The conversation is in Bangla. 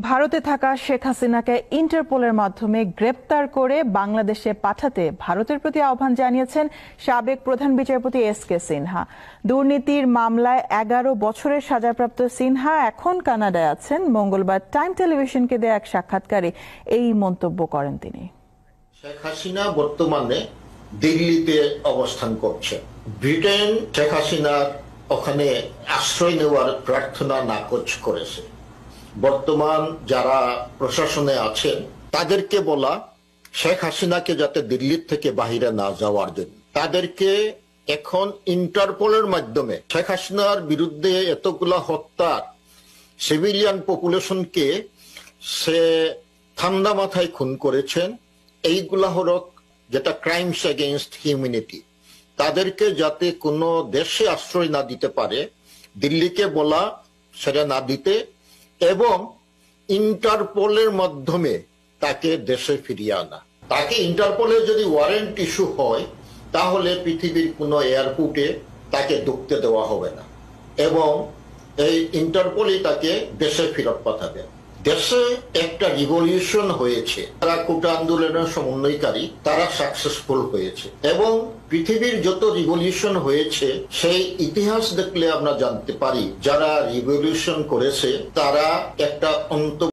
ভারতে থাকা শেখ হাসিনাকে ইন্টারপোলের মাধ্যমে গ্রেপ্তার করে বাংলাদেশে পাঠাতে ভারতের প্রতি আহ্বান জানিয়েছেন সাবেক প্রধান বিচারপতি এস.কে. সিনহা। দুর্নীতির মামলায় 11 বছরের সাজাপ্রাপ্ত সিনহা এখন কানাডায় আছেন। মঙ্গলবার টাইম টেলিভিশনকে দেয়া এক সাক্ষাৎকারে এই মন্তব্য করেন তিনি। শেখ হাসিনা বর্তমানে দিল্লিতে অবস্থান করছে। ব্রিটেন শেখ হাসিনার ওখানে আশ্রয় নেওয়ার প্রার্থনা নাকচ করেছে। বর্তমান যারা প্রশাসনে আছেন তাদেরকে বলা শেখ হাসিনাকে যাতে দিল্লির থেকে বাহিরে না যাওয়ার জন্য। তাদেরকে এখন ইন্টারপোলের মাধ্যমে শেখ হাসিনার বিরুদ্ধে এতগুলা হত্যার সিভিলিয়ান পপুলেশনকে সে ঠান্ডা মাথায় খুন করেছেন, এইগুলা হলো যেটা ক্রাইমস এগেইনস্ট হিউম্যানিটি। তাদেরকে যাতে কোনো দেশে আশ্রয় না দিতে পারে, দিল্লিকে বলা সেটা না দিতে এবং ইন্টারপোলের মাধ্যমে তাকে দেশে ফিরিয়ে আনা। তাকে ইন্টারপোলের যদি ওয়ারেন্ট ইস্যু হয় তাহলে পৃথিবীর কোনো এয়ারপোর্টে তাকে ঢুকতে দেওয়া হবে না এবং এই ইন্টারপোলই তাকে দেশে ফেরত পাঠাবে। দেশে একটা রিভলিউশন হয়েছে, তারা কোটা আন্দোলনের সমন্বয়কারী, তারা সাকসেসফুল হয়েছে এবং পৃথিবীর যত রিভলিউশন হয়েছে সেই ইতিহাস দেখলে আমরা জানতে পারি যারা রিভলিউশন করেছে তারা একটা